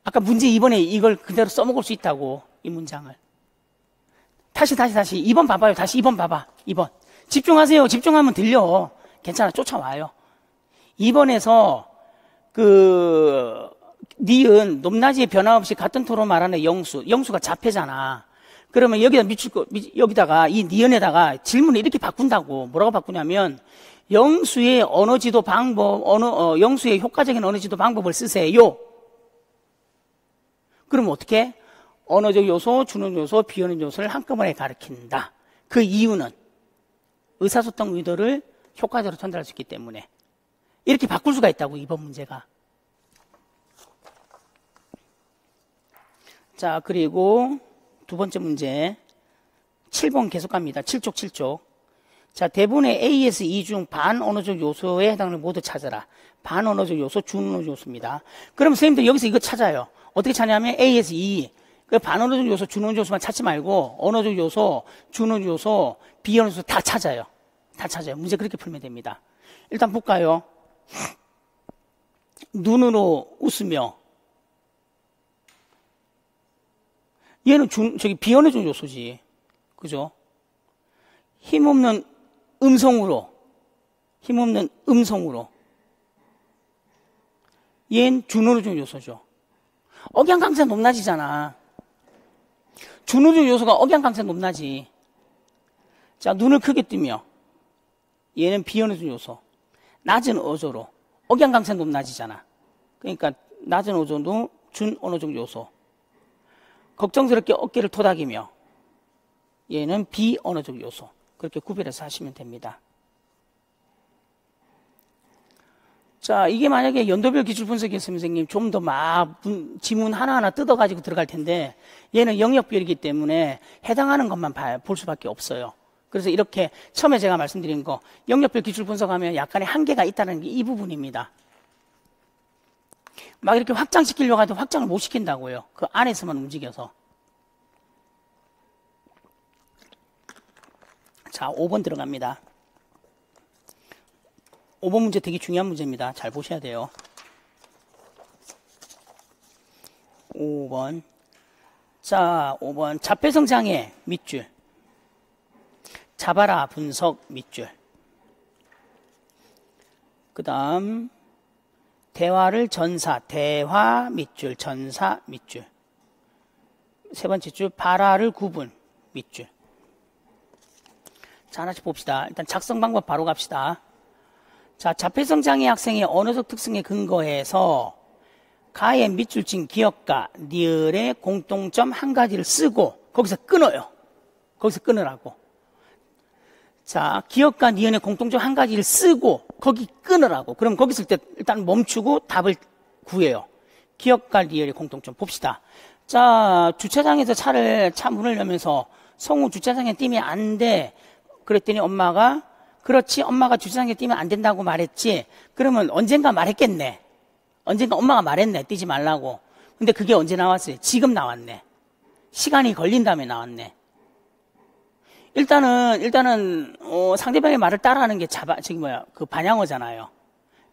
아까 문제 2번에 이걸 그대로 써먹을 수 있다고, 이 문장을. 다시. 2번 봐봐요. 다시 2번 봐봐. 2번. 집중하세요. 집중하면 들려. 괜찮아. 쫓아와요. 2번에서 니은, 높낮이의 변화 없이 같은 토로 말하는 영수가 자폐잖아. 그러면 여기다가 이 니은에다가 질문을 이렇게 바꾼다고. 뭐라고 바꾸냐면, 영수의 언어지도 방법, 영수의 효과적인 언어지도 방법을 쓰세요. 그러면 어떻게? 언어적 요소, 준어적 요소, 비언어적 요소를 한꺼번에 가르친다. 그 이유는 의사소통 의도를 효과적으로 전달할 수 있기 때문에. 이렇게 바꿀 수가 있다고, 이번 문제가. 자, 그리고 두 번째 문제. 7번 계속 갑니다. 7쪽 7쪽. 자, 대본의 A에서 E 중 반언어적 요소에 해당하는 모두 찾아라. 반언어적 요소, 준언어적 요소입니다. 그럼 선생님들 여기서 이거 찾아요. 어떻게 찾냐면 A에서 E. 그 반언어적 요소, 준언어적 요소만 찾지 말고 언어적 요소, 준언어적 요소, 비언어적 요소 다 찾아요. 다 찾아요. 문제 그렇게 풀면 됩니다. 일단 볼까요? 눈으로 웃으며. 얘는 비언어적 요소지. 그죠? 힘없는 음성으로. 얘는 준언어적 요소죠. 억양강세 높낮이잖아. 준언어적 요소가 억양강세 높낮이. 자, 눈을 크게 뜨며. 얘는 비언어적 요소. 낮은 어조로. 억양강세 높낮이잖아. 그러니까 낮은 어조도 준언어적 요소. 걱정스럽게 어깨를 토닥이며. 얘는 비언어적 요소. 그렇게 구별해서 하시면 됩니다. 자, 이게 만약에 연도별 기출 분석이었으면 선생님 좀 더 막 지문 하나하나 뜯어가지고 들어갈 텐데 얘는 영역별이기 때문에 해당하는 것만 볼 수밖에 없어요. 그래서 이렇게 처음에 제가 말씀드린 거 영역별 기출 분석하면 약간의 한계가 있다는 게 이 부분입니다. 막 이렇게 확장시키려고 해도 확장을 못 시킨다고요. 그 안에서만 움직여서. 자, 5번 들어갑니다. 5번 문제 되게 중요한 문제입니다. 잘 보셔야 돼요. 5번. 자, 5번. 자폐성 장애 밑줄. 잡아라 분석 밑줄. 그 다음 대화를 전사, 대화 밑줄, 전사 밑줄. 세 번째 줄 발화를 구분 밑줄. 자, 하나씩 봅시다. 일단 작성 방법 바로 갑시다. 자, 자폐성 장애 학생의 언어적 특성에 근거해서 가의 밑줄친 기억과 리을의 공통점 한 가지를 쓰고 거기서 끊어요. 거기서 끊으라고. 자, 기억과 니은의 공통점 한 가지를 쓰고 거기 끊으라고. 그럼 거기 쓸 때 일단 멈추고 답을 구해요. 기억과 리을의 공통점 봅시다. 자, 주차장에서 차 문을 열면서 성우 주차장에 뛰면 안 돼. 그랬더니 엄마가 그렇지, 엄마가 주차장에 뛰면 안 된다고 말했지. 그러면 언젠가 말했겠네. 언젠가 엄마가 말했네. 뛰지 말라고. 근데 그게 언제 나왔어요? 지금 나왔네. 시간이 걸린 다음에 나왔네. 일단은 상대방의 말을 따라하는 게 그 반향어잖아요.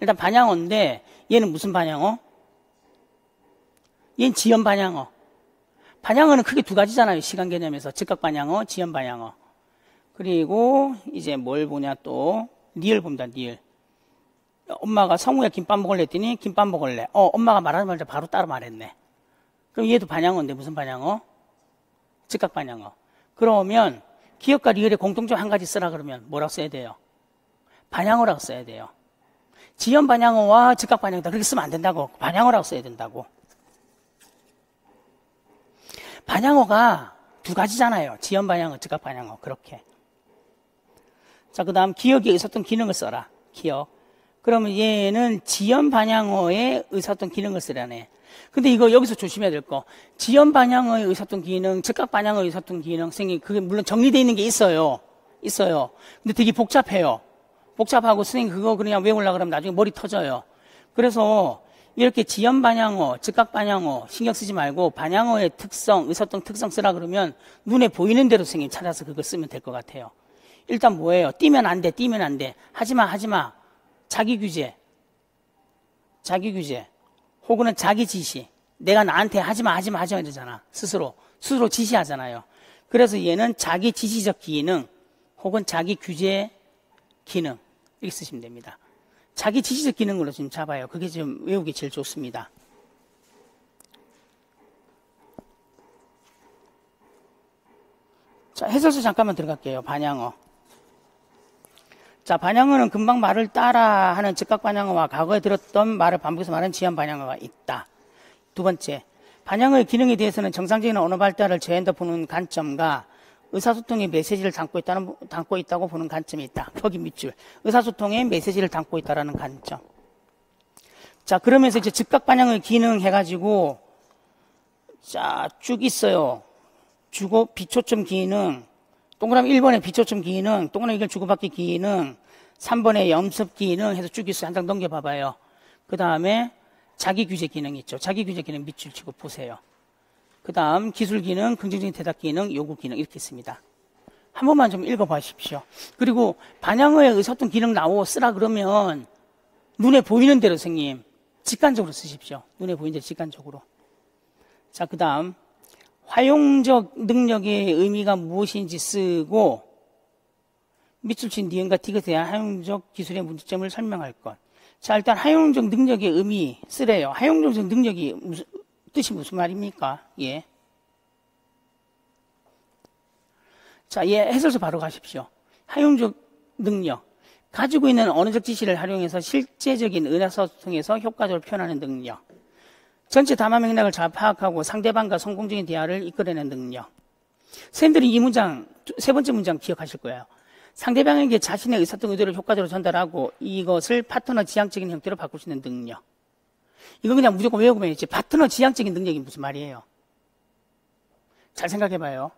일단 반향어인데 얘는 무슨 반향어? 얘는 지연 반향어. 반향어는 크게 두 가지잖아요. 시간 개념에서 즉각 반향어, 지연 반향어. 그리고 이제 뭘 보냐 또 리을 봅니다. 리을. 엄마가 성우야 김밥 먹을래 했더니 김밥 먹을래. 엄마가 말하자마자 바로 따라 말했네. 그럼 얘도 반향어인데 무슨 반향어? 즉각 반향어. 그러면 기억과 리을의 공통점 한 가지 쓰라 그러면 뭐라고 써야 돼요? 반향어라고 써야 돼요. 지연 반향어와 즉각 반향어다. 그렇게 쓰면 안 된다고. 반향어라고 써야 된다고. 반향어가 두 가지잖아요. 지연 반향어, 즉각 반향어. 그렇게. 자, 그 다음 기억에 의사소통 기능을 써라. 기억. 그러면 얘는 지연 반향어의 의사소통 기능을 쓰라네. 근데 이거 여기서 조심해야 될 거. 지연 반향어의 의사소통 기능, 즉각 반향어의 의사소통 기능, 선생님, 그게 물론 정리되어 있는 게 있어요. 근데 되게 복잡해요. 복잡하고 선생님 그거 그냥 외우려고 그러면 나중에 머리 터져요. 그래서 이렇게 지연 반향어, 즉각 반향어 신경 쓰지 말고 반향어의 특성, 의사소통 특성 쓰라 그러면 눈에 보이는 대로 선생님 찾아서 그거 쓰면 될 것 같아요. 일단 뭐예요? 뛰면 안 돼, 뛰면 안 돼. 하지마. 자기 규제. 혹은 자기 지시. 내가 나한테 하지마 이러잖아. 스스로 지시하잖아요. 그래서 얘는 자기 지시적 기능 혹은 자기 규제 기능 이렇게 쓰시면 됩니다. 자기 지시적 기능으로 좀 잡아요. 그게 좀 외우기 제일 좋습니다. 자, 해설서 잠깐만 들어갈게요. 반향어. 자, 반향어는 금방 말을 따라 하는 즉각 반향어와 과거에 들었던 말을 반복해서 말하는 지연 반향어가 있다. 두 번째, 반향어의 기능에 대해서는 정상적인 언어 발달을 제한다 보는 관점과 의사소통의 메시지를 담고 있다고 보는 관점이 있다. 거기 밑줄. 의사소통의 메시지를 담고 있다라는 관점. 자, 그러면서 이제 즉각 반향어의 기능 해가지고 자, 쭉 있어요. 주고 비초점 기능, 동그라미 1번에 비초점 기능, 동그라미 이걸 주고받기 기능, 3번에 염습 기능 해서 쭉 있어요. 한 장 넘겨봐봐요. 그 다음에 자기 규제 기능 있죠. 자기 규제 기능 밑줄 치고 보세요. 그 다음 기술 기능, 긍정적인 대답 기능, 요구 기능 이렇게 있습니다. 한 번만 좀 읽어보십시오. 그리고 반향어의 의사소통 기능 나오고 쓰라 그러면 눈에 보이는 대로 선생님 직관적으로 쓰십시오. 눈에 보이는 대로 직관적으로. 자, 그 다음 활용적 능력의 의미가 무엇인지 쓰고 밑줄 친 니은과 디귿에 대한 활용적 기술의 문제점을 설명할 것. 자, 일단 활용적 능력의 의미 쓰래요. 활용적 능력이 뜻이 무슨 말입니까? 예. 자, 예, 해설서 바로 가십시오. 활용적 능력. 가지고 있는 언어적 지시를 활용해서 실제적인 의사소통에서 효과적으로 표현하는 능력. 전체 담화 맥락을 잘 파악하고 상대방과 성공적인 대화를 이끌어내는 능력. 선생님들이 이 문장, 세 번째 문장 기억하실 거예요. 상대방에게 자신의 의사소통 의도를 효과적으로 전달하고 이것을 파트너 지향적인 형태로 바꿀 수 있는 능력. 이거 그냥 무조건 외우고만 있지. 파트너 지향적인 능력이 무슨 말이에요? 잘 생각해봐요.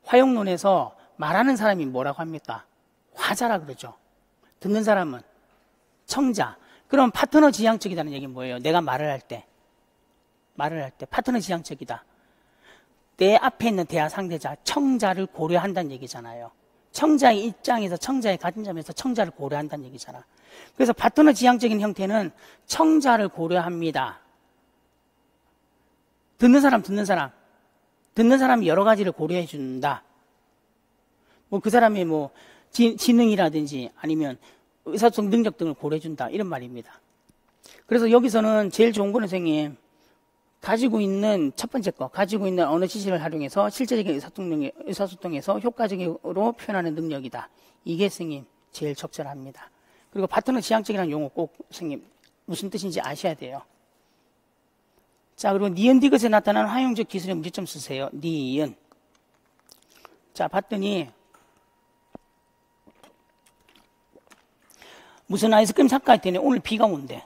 화용론에서 말하는 사람이 뭐라고 합니까? 화자라 그러죠. 듣는 사람은 청자. 그럼 파트너 지향적이라는 얘기는 뭐예요? 내가 말을 할 때 파트너 지향적이다. 내 앞에 있는 대화 상대자, 청자를 고려한다는 얘기잖아요. 청자의 입장에서 청자의 가진 점에서 청자를 고려한다는 얘기잖아. 그래서 파트너 지향적인 형태는 청자를 고려합니다. 듣는 사람이 여러 가지를 고려해 준다. 뭐 그 사람의 뭐 지능이라든지 아니면 의사소통 능력 등을 고려해 준다. 이런 말입니다. 그래서 여기서는 제일 좋은 거는 선생님 가지고 있는 첫 번째 거, 가지고 있는 언어 지식을 활용해서 실제적인 의사소통에서 효과적으로 표현하는 능력이다. 이게 선생님 제일 적절합니다. 그리고 파트너 지향적이라는 용어 꼭 선생님 무슨 뜻인지 아셔야 돼요. 자, 그리고 니은 디귿에 나타나는 활용적 기술의 문제점 쓰세요. 니은. 자, 봤더니 무슨 아이스크림 사까 했더니 오늘 비가 온대.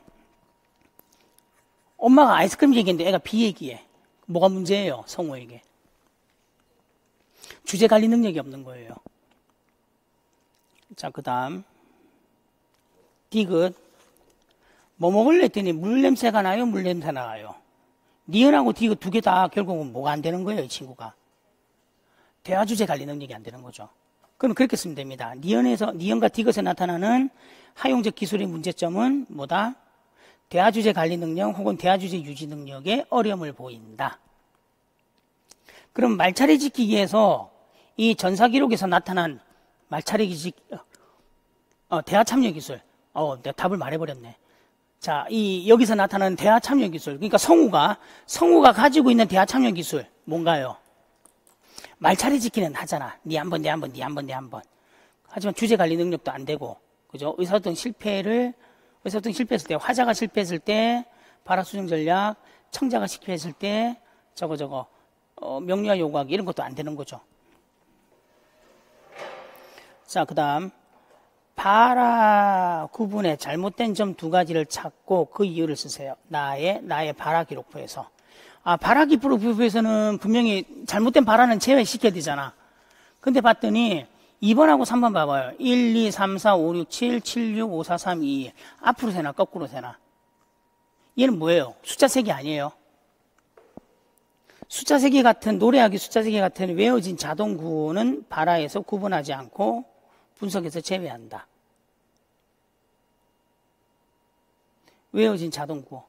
엄마가 아이스크림 얘기했는데 애가 비 얘기해. 뭐가 문제예요? 성우에게. 주제 관리 능력이 없는 거예요. 자, 그 다음 디귿. 뭐 먹을래 했더니 물 냄새가 나요? 물 냄새 나요? 니은하고 디귿 두 개 다 결국은 뭐가 안 되는 거예요, 이 친구가. 대화 주제 관리 능력이 안 되는 거죠. 그럼 그렇게 쓰면 됩니다. 니은과 디귿에 나타나는 활용적 기술의 문제점은 뭐다? 대화 주제 관리 능력 혹은 대화 주제 유지 능력에 어려움을 보인다. 그럼 말차례 지키기에서 이 전사 기록에서 나타난 말차례 대화 참여 기술. 내가 답을 말해버렸네. 자, 여기서 나타나는 대화 참여 기술. 그러니까 성우가 가지고 있는 대화 참여 기술 뭔가요? 말차례 지키는 하잖아. 네 한 번, 내 한 번, 네 한 번, 내 한 번. 하지만 주제 관리 능력도 안 되고, 그죠? 의사소통 실패했을 때, 화자가 실패했을 때, 발화 수정 전략, 청자가 실패했을 때, 명료화 요구하기 이런 것도 안 되는 거죠. 자, 그 다음 발화 구분의 잘못된 점 두 가지를 찾고 그 이유를 쓰세요. 나의 발화 기록부에서. 발화 기록부에서는 분명히 잘못된 발화는 제외시켜야 되잖아. 근데 봤더니 2번하고 3번 봐봐요. 1, 2, 3, 4, 5, 6, 7, 7, 6, 5, 4, 3, 2, 1. 앞으로 세나 거꾸로 세나. 얘는 뭐예요? 숫자 세기 아니에요. 숫자 세기 같은 노래하기 숫자 세기 같은 외워진 자동 구호는 발화에서 구분하지 않고 분석해서 제외한다. 외워진 자동 구호.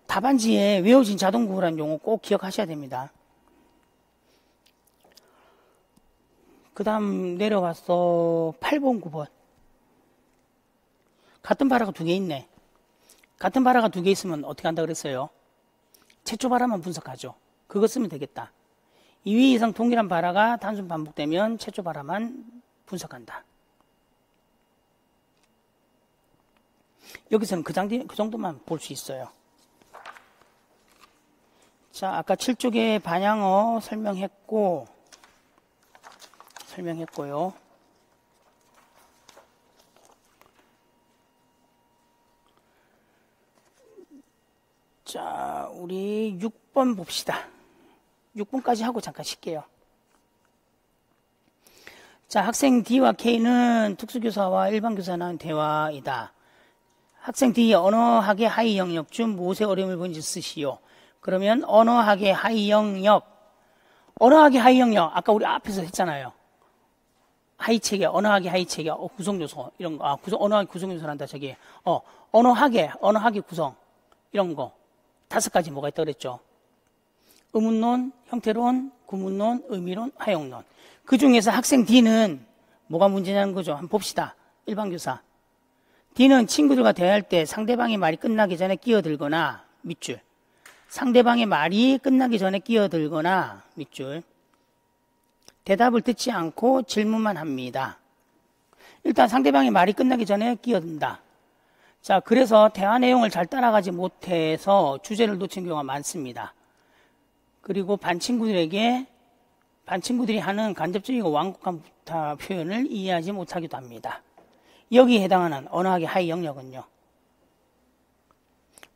답안지에 외워진 자동 구호라는 용어 꼭 기억하셔야 됩니다. 그 다음 내려와서 8번, 9번. 같은 발화가 두 개 있네. 같은 발화가 두 개 있으면 어떻게 한다 그랬어요? 최초 발화만 분석하죠. 그거 쓰면 되겠다. 2회 이상 동일한 발화가 단순 반복되면 최초 발화만 분석한다. 여기서는 그 정도만 볼 수 있어요. 자, 아까 7쪽에 반향어 설명했고요. 자, 우리 6번 봅시다. 6번까지 하고 잠깐 쉴게요. 자, 학생 D와 K는 특수교사와 일반교사는 대화이다. 학생 D 언어학의 하위 영역 중 무엇에 어려움을 보인지 쓰시오. 그러면 언어학의 하위 영역, 언어학의 하위 영역, 아까 우리 앞에서 했잖아요. 하위 체계, 언어학의 하위 체계, 구성 요소 이런 거, 언어학의 구성 요소란다. 저기, 언어학의 구성 이런 거 5가지 뭐가 있다 그랬죠. 의문론, 형태론, 구문론, 의미론, 화용론. 그 중에서 학생 D는 뭐가 문제냐는 거죠. 한번 봅시다. 일반교사. D는 친구들과 대화할 때 상대방의 말이 끝나기 전에 끼어들거나 밑줄. 상대방의 말이 끝나기 전에 끼어들거나 밑줄. 대답을 듣지 않고 질문만 합니다. 일단 상대방의 말이 끝나기 전에 끼어든다. 자, 그래서 대화 내용을 잘 따라가지 못해서 주제를 놓친 경우가 많습니다. 그리고 반 친구들이 하는 간접적이고 완곡한 표현을 이해하지 못하기도 합니다. 여기에 해당하는 언어학의 하위 영역은요.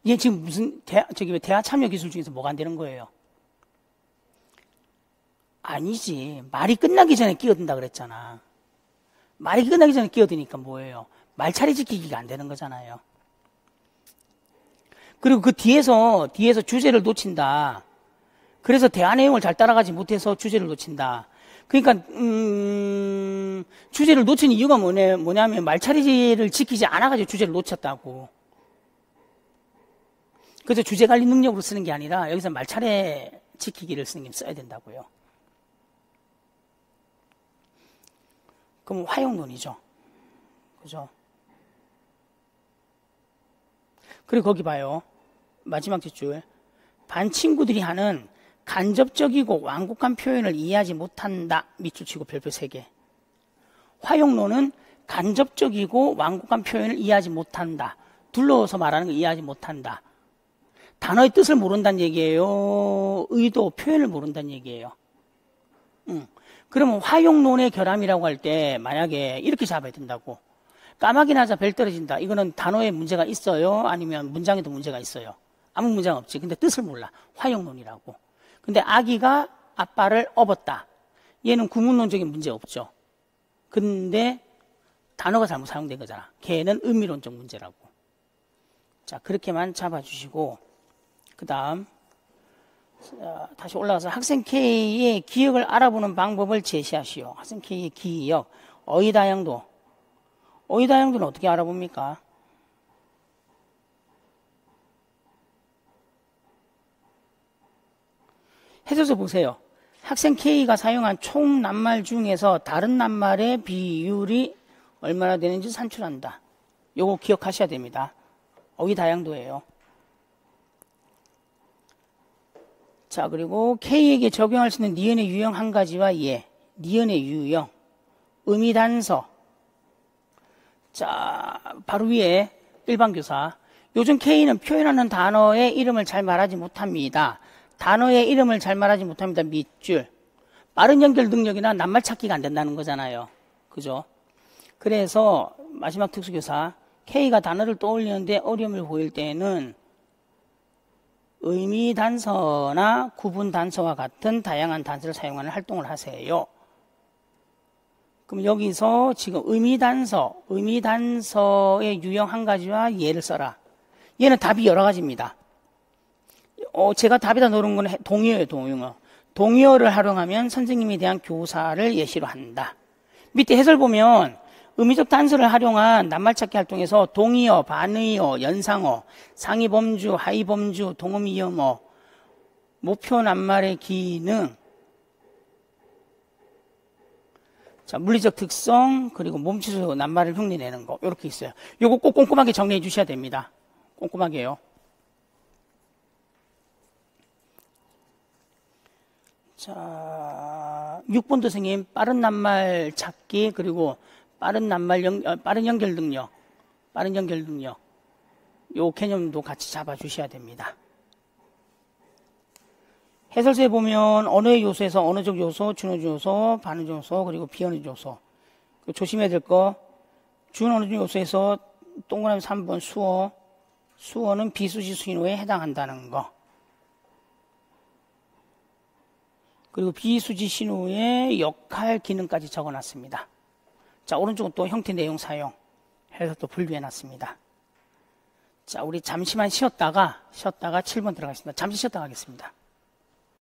이게 지금 무슨 대화 참여 기술 중에서 뭐가 안 되는 거예요? 아니지. 말이 끝나기 전에 끼어든다 그랬잖아. 말이 끝나기 전에 끼어드니까 뭐예요? 말차례 지키기가 안 되는 거잖아요. 그리고 그 뒤에서 주제를 놓친다. 그래서 대화 내용을 잘 따라가지 못해서 주제를 놓친다. 그러니까 주제를 놓친 이유가 뭐냐면 말차례를 지키지 않아가지고 주제를 놓쳤다고. 그래서 주제관리 능력으로 쓰는 게 아니라 여기서 말차례 지키기를 써야 된다고요. 그럼 화용론이죠. 그죠? 그리고 거기 봐요. 마지막 뒷줄. 반 친구들이 하는 간접적이고 완곡한 표현을 이해하지 못한다. 밑줄 치고 별표 3개. 화용론은 간접적이고 완곡한 표현을 이해하지 못한다. 둘러서 말하는 걸 이해하지 못한다. 단어의 뜻을 모른다는 얘기예요. 의도, 표현을 모른다는 얘기예요. 그러면 화용론의 결함이라고 할 때 만약에 이렇게 잡아야 된다고. 까마귀 나자 벨 떨어진다. 이거는 단어에 문제가 있어요? 아니면 문장에도 문제가 있어요? 아무 문제가 없지. 근데 뜻을 몰라. 화용론이라고. 근데 아기가 아빠를 업었다. 얘는 구문론적인 문제 없죠. 근데 단어가 잘못 사용된 거잖아. 걔는 의미론적 문제라고. 자, 그렇게만 잡아주시고 그 다음 다시 올라가서 학생 K의 기억을 알아보는 방법을 제시하시오. 학생 K의 기억, 어휘다양도. 어휘다양도는 어떻게 알아봅니까? 해줘서 보세요. 학생 K가 사용한 총 낱말 중에서 다른 낱말의 비율이 얼마나 되는지 산출한다. 요거 기억하셔야 됩니다. 어휘다양도예요. 자, 그리고 K에게 적용할 수 있는 니은의 유형 한 가지와 니은의 유형, 의미단서. 자, 바로 위에 일반교사. 요즘 K는 표현하는 단어의 이름을 잘 말하지 못합니다. 단어의 이름을 잘 말하지 못합니다. 밑줄. 빠른 연결 능력이나 낱말 찾기가 안 된다는 거잖아요. 그죠? 그래서 마지막 특수교사. K가 단어를 떠올리는데 어려움을 보일 때는 의미 단서나 구분 단서와 같은 다양한 단서를 사용하는 활동을 하세요. 그럼 여기서 지금 의미 단서의 유형 한 가지와 예를 써라. 얘는 답이 여러 가지입니다. 제가 답에다 놓은 건 동의어예요, 동의어. 동의어를 활용하면 선생님에 대한 교사를 예시로 한다. 밑에 해설 보면 의미적 단서를 활용한 낱말찾기 활동에서 동의어, 반의어, 연상어, 상위범주, 하위범주, 동음이어머, 목표 낱말의 기능, 자, 물리적 특성, 그리고 몸치수 낱말을 흉내내는 거, 이렇게 있어요. 요거 꼭 꼼꼼하게 정리해 주셔야 됩니다. 꼼꼼하게요. 자, 6번도 선생님, 빠른 낱말 찾기, 그리고 빠른 연결 능력. 요 개념도 같이 잡아주셔야 됩니다. 해설서에 보면 언어의 요소에서 언어적 요소, 준어적 요소, 반어적 요소, 그리고 비언어적 요소. 조심해야 될 거, 준언어적 요소에서 동그라미 3번 수어, 수어는 비수지 신호에 해당한다는 거. 그리고 비수지 신호의 역할, 기능까지 적어놨습니다. 자, 오른쪽은 또 형태, 내용, 사용 해서 또 분류해놨습니다. 자, 우리 잠시만 쉬었다가 7번 들어가겠습니다. 잠시 쉬었다 가겠습니다.